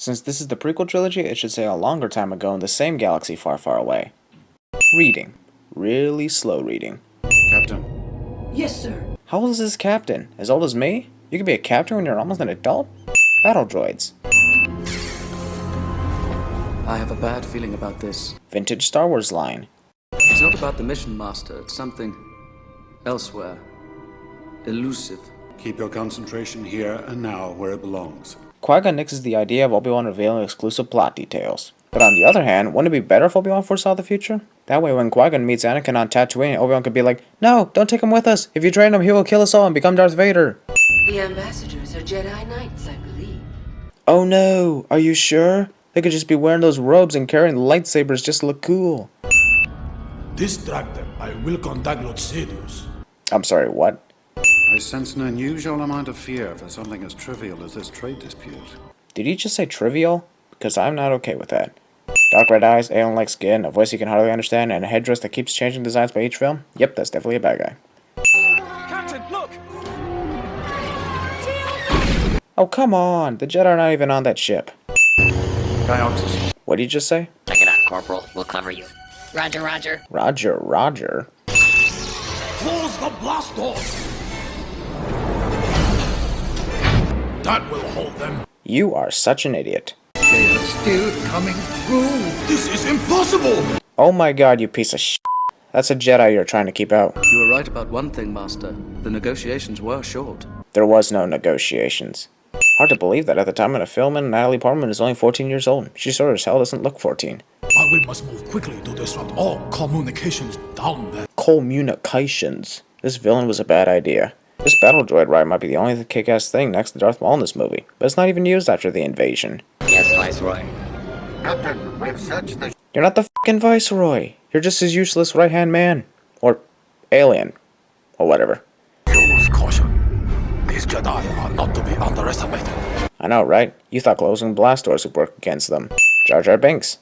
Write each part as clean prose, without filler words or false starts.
Since this is the prequel trilogy, it should say a longer time ago in the same galaxy far, far away. Reading. Really slow reading. Captain. Yes, sir. How old is this captain? As old as me? You can be a captain when you're almost an adult? Battle droids. I have a bad feeling about this. Vintage Star Wars line. It's not about the mission master, it's something elsewhere. Elusive. Keep your concentration here and now where it belongs. Qui-Gon nixes the idea of Obi-Wan revealing exclusive plot details. But on the other hand, wouldn't it be better if Obi-Wan foresaw the future? That way when Qui-Gon meets Anakin on Tatooine, Obi-Wan could be like, "No, don't take him with us. If you train him, he will kill us all and become Darth Vader." The ambassadors are Jedi Knights, I believe. Oh no, are you sure? They could just be wearing those robes and carrying lightsabers just to look cool. Distract them. I will contact Lord Sidious. I'm sorry, what? I sense an unusual amount of fear for something as trivial as this trade dispute. Did he just say trivial? Because I'm not okay with that. Dark red eyes, alien-like skin, a voice you can hardly understand, and a headdress that keeps changing designs by each film? Yep, that's definitely a bad guy. Captain, look! Oh, come on! The Jedi are not even on that ship. Dioxys. What did you just say? Check it out, Corporal. We'll cover you. Roger, roger. Roger, roger. Close the blast doors! That will hold them. You are such an idiot. They are still coming through. This is impossible! Oh my god, you piece of shit. That's a Jedi you're trying to keep out. You were right about one thing, Master. The negotiations were short. There was no negotiations. Hard to believe that at the time of the filming, Natalie Portman is only 14 years old. She sure as hell doesn't look 14. But we must move quickly to disrupt all communications down there. Communications. This villain was a bad idea. This battle droid ride might be the only kick-ass thing next to Darth Maul in this movie, but it's not even used after the invasion. Yes, Viceroy. Captain, we've searched the... You're not the fucking Viceroy. You're just his useless right-hand man. Or alien. Or whatever. Use caution. These Jedi are not to be underestimated. I know, right? You thought closing blast doors would work against them. Jar Jar Binks.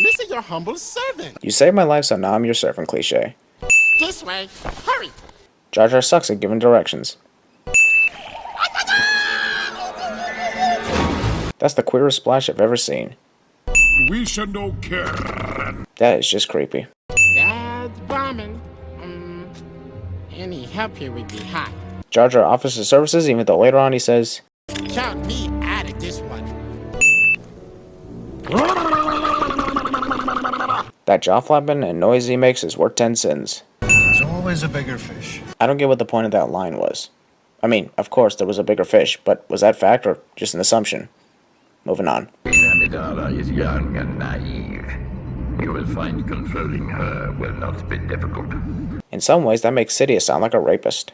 This is your humble servant. You saved my life, so now I'm your servant cliche. This way. Hurry. Jar Jar sucks at giving directions. That's the queerest splash I've ever seen. We should no care. That is just creepy. Dad's bombing. Any help here would be hot. Jar Jar offers his services, even though later on he says, Count me out of this one. that jaw flapping and noise he makes is worth 10 sins. There's always a bigger fish. I don't get what the point of that line was. I mean, of course there was a bigger fish, but was that fact or just an assumption? Moving on. Amidala is young and naive. You will find controlling her will not be difficult. In some ways, that makes Sidious sound like a rapist.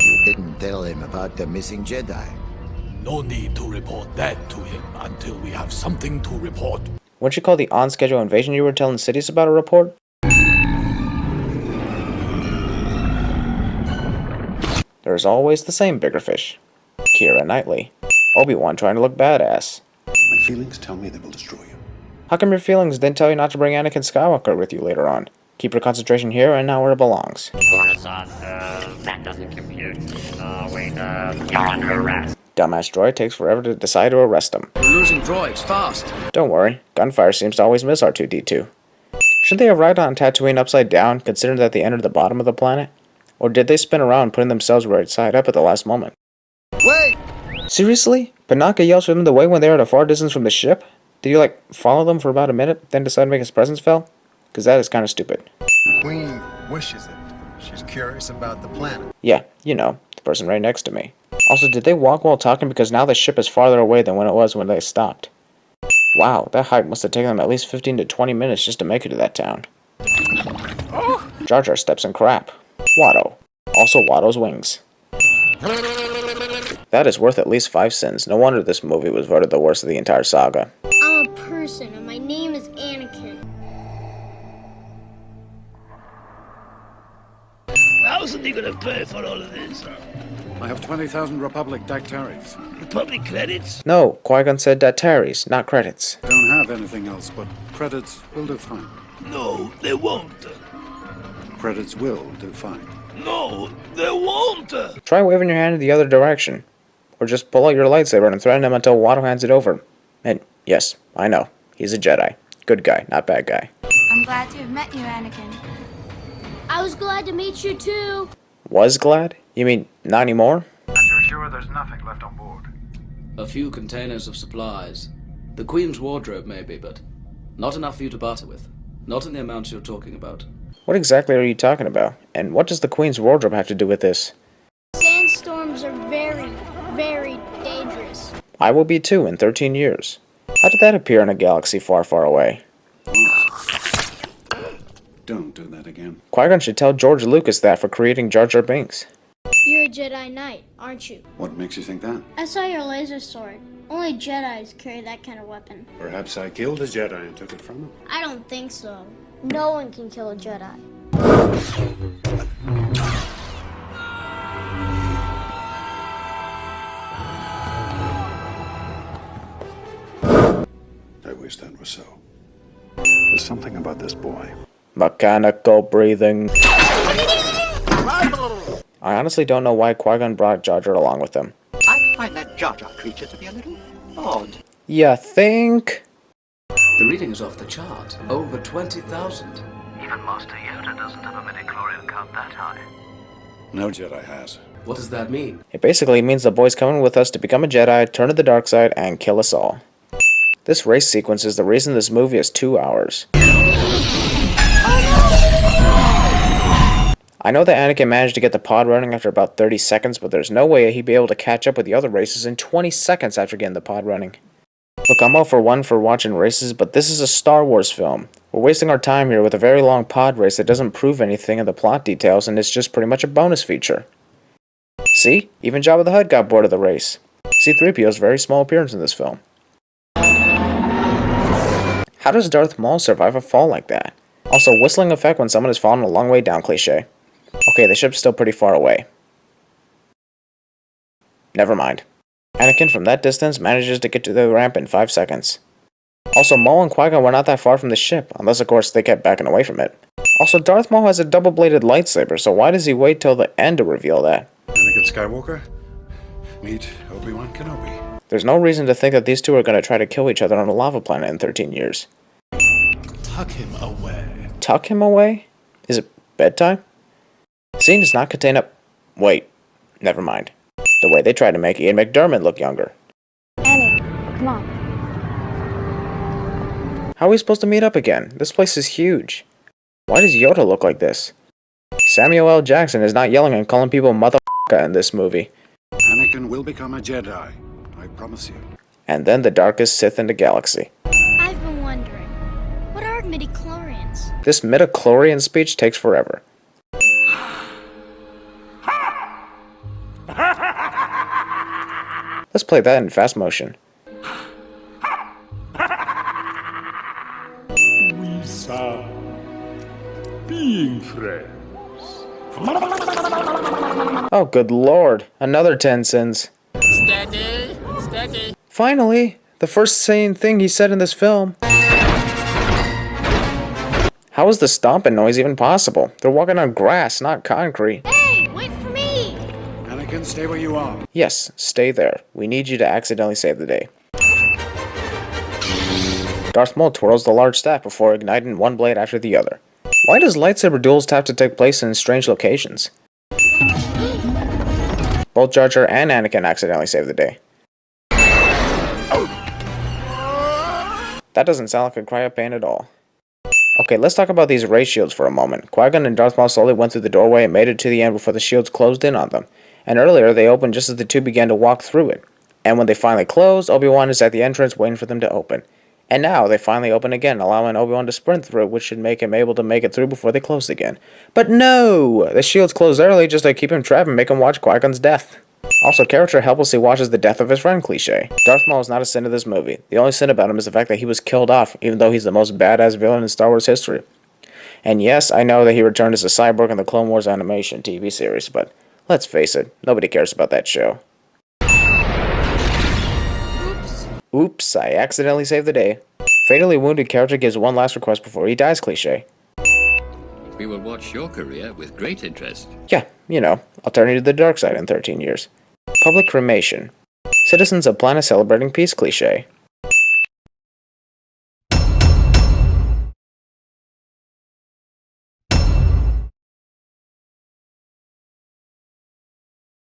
You didn't tell him about the missing Jedi. No need to report that to him until we have something to report. Wouldn't you call the on-schedule invasion you were telling Sidious about a report? There's always the same bigger fish. Keira Knightley. Obi-Wan trying to look badass. My feelings tell me they will destroy you. How come your feelings didn't tell you not to bring Anakin Skywalker with you later on? Keep your concentration here and now where it belongs. Coruscant, that doesn't compute. Wait, you're under arrest. Dumbass droid takes forever to decide to arrest him. We're losing droids, fast. Don't worry, gunfire seems to always miss R2-D2. Shouldn't they have arrived on Tatooine upside down, considering that they entered the bottom of the planet? Or did they spin around, putting themselves right side up at the last moment? Wait! Seriously? Panaka yells for them the way when they are at a far distance from the ship? Did you, follow them for about a minute, then decide to make his presence felt? Because that is kind of stupid. The Queen wishes it. She's curious about the planet. Yeah, you know, the person right next to me. Also, did they walk while talking because now the ship is farther away than when it was when they stopped? Wow, that hike must have taken them at least 15 to 20 minutes just to make it to that town. Jar Jar steps in crap. Watto. Also Watto's wings. That is worth at least 5 sins. No wonder this movie was voted the worst of the entire saga. I'm a person, and my name is Anakin. How's he gonna pay for all of this? I have 20,000 Republic Dactaries. Republic credits? No, Qui-Gon said Dataries, not credits. Don't have anything else, but credits will do fine. No, they won't. Credits will do fine. No, they won't. Try waving your hand in the other direction. Or just pull out your lightsaber and threaten him until Watto hands it over. And yes, I know, he's a Jedi. Good guy, not bad guy. I'm glad to have met you, Anakin. I was glad to meet you too. Was glad? You mean, not anymore? And you're sure there's nothing left on board? A few containers of supplies. The Queen's wardrobe, maybe, but not enough for you to barter with. Not in the amounts you're talking about. What exactly are you talking about? And what does the Queen's wardrobe have to do with this? Sandstorms are very, very dangerous. I will be too in 13 years. How did that appear in a galaxy far, far away? Don't do that again. Qui-Gon should tell George Lucas that for creating Jar Jar Binks. You're a Jedi Knight, aren't you? What makes you think that? I saw your laser sword. Only Jedis carry that kind of weapon. Perhaps I killed a Jedi and took it from him. I don't think so. No one can kill a Jedi. I wish that was so. There's something about this boy. Mechanical breathing. I honestly don't know why Qui-Gon brought Jar Jar along with him. I find that Jar Jar creature to be a little odd. Ya think? The reading is off the chart. Over 20,000. Even Master Yoda doesn't have a midichlorian count that high. No Jedi has. What does that mean? It basically means the boy's coming with us to become a Jedi, turn to the dark side, and kill us all. This race sequence is the reason this movie is 2 hours. I know that Anakin managed to get the pod running after about 30 seconds, but there's no way he'd be able to catch up with the other races in 20 seconds after getting the pod running. Look, I'm all for one for watching races, but this is a Star Wars film. We're wasting our time here with a very long pod race that doesn't prove anything in the plot details, and it's just pretty much a bonus feature. See? Even Jabba the Hutt got bored of the race. C-3PO's very small appearance in this film. How does Darth Maul survive a fall like that? Also, whistling effect when someone has fallen a long way down cliché. Okay, the ship's still pretty far away. Never mind. Anakin from that distance manages to get to the ramp in 5 seconds. Also, Maul and Qui-Gon were not that far from the ship, unless of course they kept backing away from it. Also, Darth Maul has a double-bladed lightsaber, so why does he wait till the end to reveal that? Anakin Skywalker? Meet Obi-Wan Kenobi. There's no reason to think that these two are going to try to kill each other on a lava planet in 13 years. Tuck him away. Tuck him away? Is it bedtime? Scene does not contain a... Wait, never mind. The way they tried to make Ian McDiarmid look younger. Annie, come on. How are we supposed to meet up again? This place is huge. Why does Yoda look like this? Samuel L. Jackson is not yelling and calling people motherfucker in this movie. Anakin will become a Jedi. I promise you. And then the darkest Sith in the galaxy. I've been wondering, what are midichlorians? This midichlorian speech takes forever. Let's play that in fast motion. We saw being friends. Oh, good lord. Another 10 sins. Steady, steady. Finally, the first sane thing he said in this film. How is the stomping noise even possible? They're walking on grass, not concrete. Hey, wait for me! Anakin, stay where you are. Yes, stay there. We need you to accidentally save the day. Darth Maul twirls the large staff before igniting one blade after the other. Why does lightsaber duels have to take place in strange locations? Both Jar Jar and Anakin accidentally save the day. That doesn't sound like a cry of pain at all. Okay, let's talk about these ray shields for a moment. Qui-Gon and Darth Maul slowly went through the doorway and made it to the end before the shields closed in on them. And earlier, they opened just as the two began to walk through it. And when they finally closed, Obi-Wan is at the entrance waiting for them to open. And now, they finally open again, allowing Obi-Wan to sprint through it, which should make him able to make it through before they closed again. But no! The shields closed early just to keep him trapped and make him watch Qui-Gon's death. Also, character helplessly watches the death of his friend cliché. Darth Maul is not a sin of this movie. The only sin about him is the fact that he was killed off, even though he's the most badass villain in Star Wars history. And yes, I know that he returned as a cyborg in the Clone Wars animation TV series, but let's face it, nobody cares about that show. Oops, I accidentally saved the day. Fatally wounded character gives one last request before he dies cliché. We will watch your career with great interest. Yeah, you know, I'll turn you to the dark side in 13 years. Public cremation. Citizens of planet celebrating peace cliché.